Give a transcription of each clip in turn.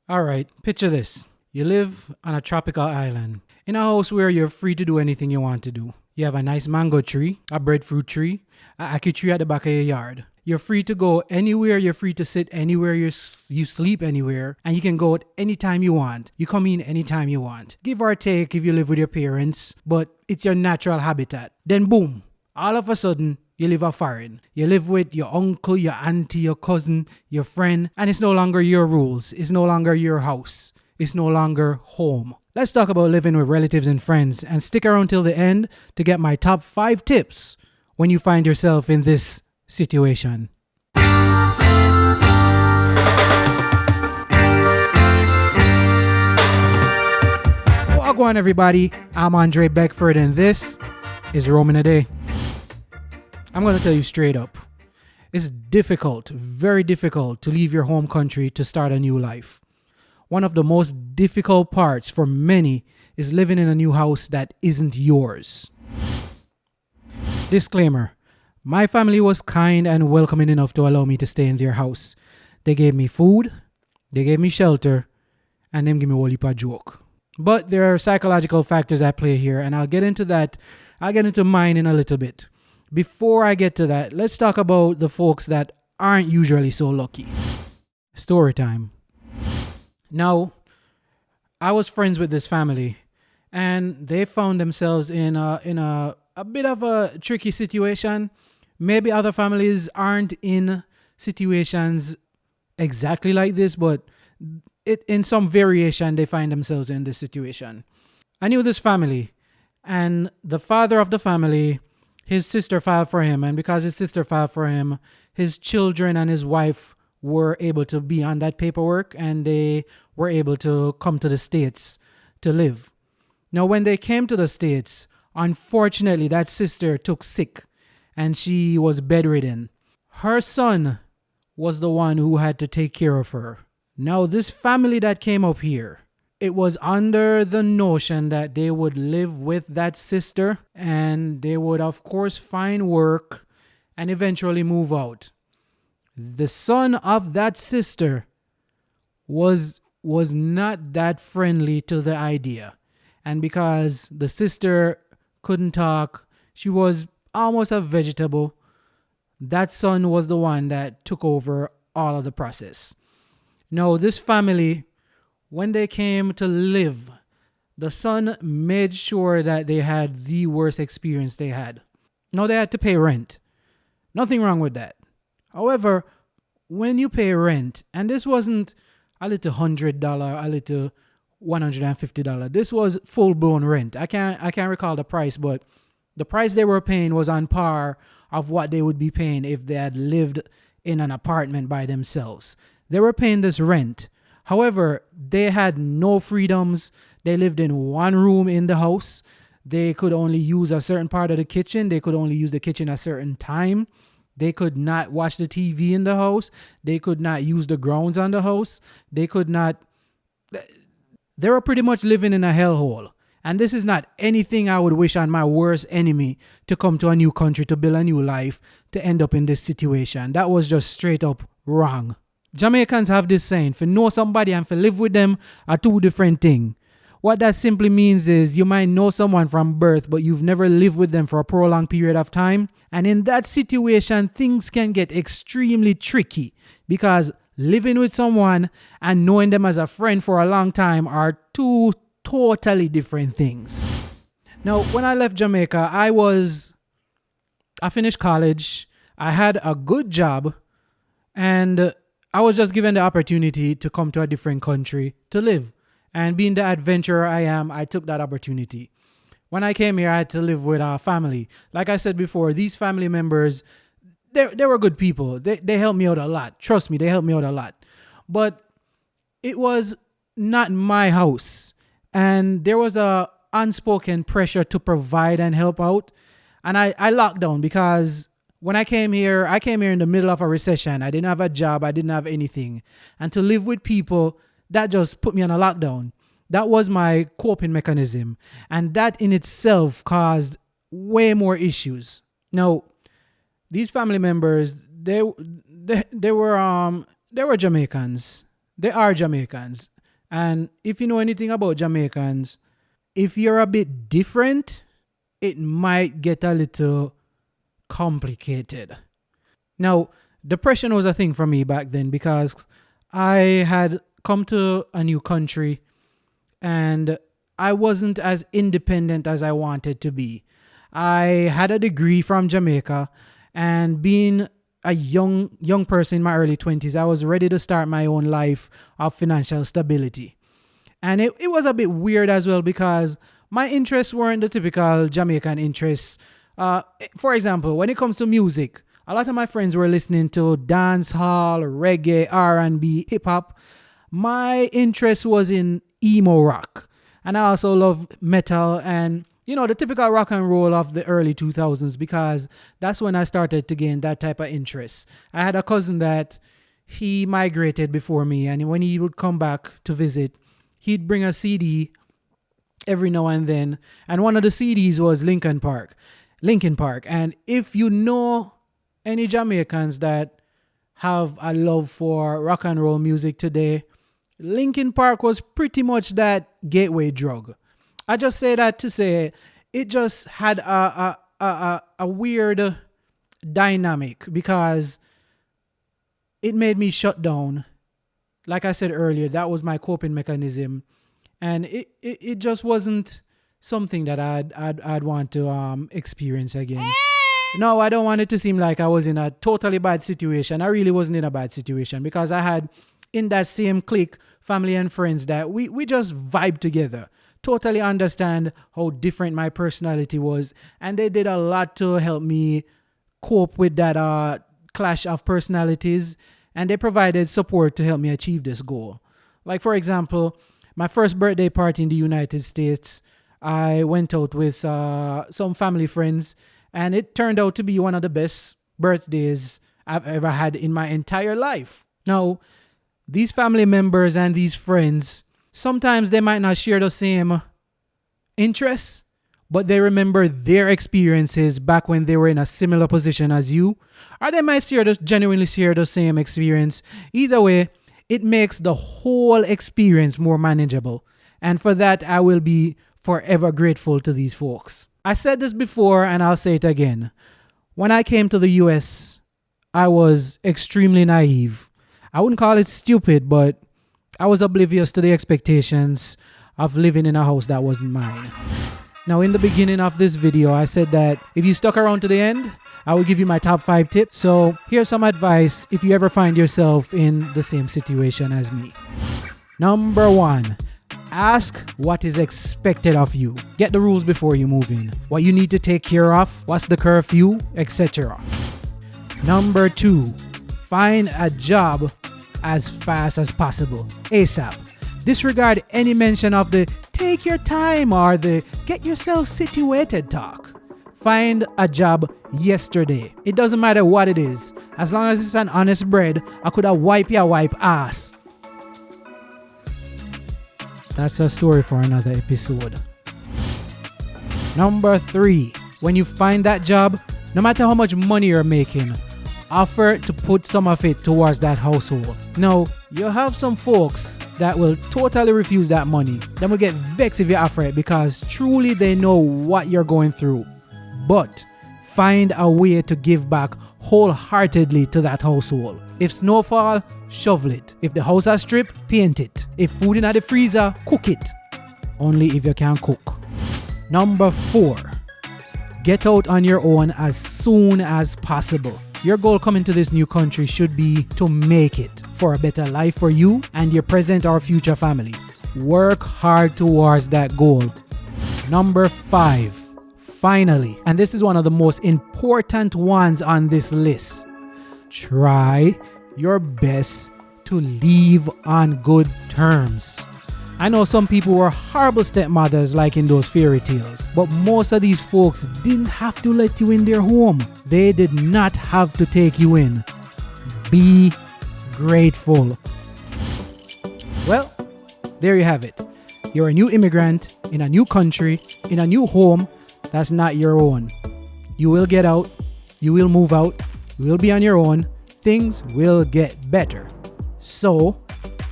All right, picture this. You live on a tropical island in a house where you're free to do anything you want to do. You have a nice mango tree, a breadfruit tree, a ackee tree at the back of your yard. You're free to go anywhere, you're free to sit anywhere, you sleep anywhere, and you can go at any time you want. You come in anytime you want. Give or take if you live with your parents, but it's your natural habitat. Then boom, all of a sudden, you live a foreign. You live with your uncle, your auntie, your cousin, your friend, and it's no longer your rules. It's no longer your house. It's no longer home. Let's talk about living with relatives and friends, and stick around till the end to get my top 5 tips when you find yourself in this situation. Wagwan everybody, I'm Andre Beckford and this is Roman a Day. I'm going to tell you straight up, it's difficult, very difficult to leave your home country to start a new life. One of the most difficult parts for many is living in a new house that isn't yours. Disclaimer, my family was kind and welcoming enough to allow me to stay in their house. They gave me food, they gave me shelter, and them give me a whole heap of joke. But there are psychological factors at play here, and I'll get into that. I'll get into mine in a little bit. Before I get to that, let's talk about the folks that aren't usually so lucky. Story time. Now, I was friends with this family, and they found themselves in a bit of a tricky situation. Maybe other families aren't in situations exactly like this, but in some variation, they find themselves in this situation. I knew this family, and the father of the family, his sister filed for him, and because his sister filed for him, his children and his wife were able to be on that paperwork, and they were able to come to the States to live. Now, when they came to the States, unfortunately, that sister took sick, and she was bedridden. Her son was the one who had to take care of her. Now, this family that came up here, it was under the notion that they would live with that sister and they would, of course, find work and eventually move out. The son of that sister was not that friendly to the idea. And because the sister couldn't talk, she was almost a vegetable, that son was the one that took over all of the process. Now, this family, when they came to live, the son made sure that they had the worst experience they had. Now, they had to pay rent. Nothing wrong with that. However, when you pay rent, and this wasn't a little $100, a little $150, this was full-blown rent. I can't recall the price, but the price they were paying was on par of what they would be paying if they had lived in an apartment by themselves. They were paying this rent. However, they had no freedoms. They lived in one room in the house. They could only use a certain part of the kitchen. They could only use the kitchen at a certain time. They could not watch the TV in the house. They could not use the grounds on the house. They were pretty much living in a hellhole. And this is not anything I would wish on my worst enemy, to come to a new country, to build a new life, to end up in this situation. That was just straight up wrong. Jamaicans have this saying, for know somebody and for live with them are two different things. What that simply means is you might know someone from birth, but you've never lived with them for a prolonged period of time. And in that situation, things can get extremely tricky, because living with someone and knowing them as a friend for a long time are two totally different things. Now, when I left Jamaica, I finished college, I had a good job, and I was just given the opportunity to come to a different country to live. And being the adventurer I am, I took that opportunity. When I came here, I had to live with our family. Like I said before, these family members, they were good people. They helped me out a lot. Trust me, they helped me out a lot. But it was not my house. And there was a unspoken pressure to provide and help out. And I locked down, because when I came here in the middle of a recession. I didn't have a job. I didn't have anything. And to live with people, that just put me on a lockdown. That was my coping mechanism. And that in itself caused way more issues. Now, these family members, they were Jamaicans. They are Jamaicans. And if you know anything about Jamaicans, if you're a bit different, it might get a little complicated. Now, depression was a thing for me back then because I had come to a new country and I wasn't as independent as I wanted to be. I had a degree from Jamaica, and being a young person in my early 20s, I was ready to start my own life of financial stability. And it was a bit weird as well because my interests weren't the typical Jamaican interests. For example, when it comes to music, a lot of my friends were listening to dance hall, reggae, R&B, hip hop. My interest was in emo rock. And I also love metal and, the typical rock and roll of the early 2000s because that's when I started to gain that type of interest. I had a cousin that he migrated before me, and when he would come back to visit, he'd bring a CD every now and then. And one of the CDs was Linkin Park. And if you know any Jamaicans that have a love for rock and roll music today, Linkin Park was pretty much that gateway drug. I just say that to say it just had a weird dynamic because it made me shut down. Like I said earlier, that was my coping mechanism, and it just wasn't something that I'd want to experience again. No, I don't want it to seem like I was in a totally bad situation. I really wasn't in a bad situation because I had in that same clique family and friends that we just vibe together. Totally understand how different my personality was, and they did a lot to help me cope with that clash of personalities, and they provided support to help me achieve this goal. Like, for example, my first birthday party in the United States, I went out with some family friends, and it turned out to be one of the best birthdays I've ever had in my entire life. Now, these family members and these friends, sometimes they might not share the same interests, but they remember their experiences back when they were in a similar position as you, or they might genuinely share the same experience. Either way, it makes the whole experience more manageable. And for that, I will be forever grateful to these folks. I said this before and I'll say it again. When I came to the US, I was extremely naive. I wouldn't call it stupid, but I was oblivious to the expectations of living in a house that wasn't mine. Now, in the beginning of this video, I said that if you stuck around to the end, I will give you my top 5 tips. So here's some advice if you ever find yourself in the same situation as me. Number 1, ask what is expected of you. Get the rules before you move in. What you need to take care of, what's the curfew, etc. Number 2, find a job as fast as possible, ASAP. Disregard any mention of the take your time or the get yourself situated talk. Find a job yesterday. It doesn't matter what it is. As long as it's an honest bread, I could have wipe ass. That's a story for another episode. Number 3, when you find that job, no matter how much money you're making, offer to put some of it towards that household. Now, you have some folks that will totally refuse that money. They will get vexed if you offer it because truly they know what you're going through. But find a way to give back wholeheartedly to that household. If snowfall, shovel it. If the house has strip, paint it. If food in the freezer, cook it. Only if you can cook. Number 4, get out on your own as soon as possible. Your goal coming to this new country should be to make it for a better life for you and your present or future family. Work hard towards that goal. Number 5, finally, and this is one of the most important ones on this list, try your best to leave on good terms. I know some people were horrible stepmothers like in those fairy tales, but most of these folks didn't have to let you in their home. They did not have to take you in. Be grateful. Well, there you have it. You're a new immigrant in a new country, in a new home that's not your own. You will get out, you will move out, you will be on your own, things will get better. So,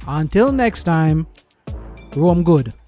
until next time, Rome good.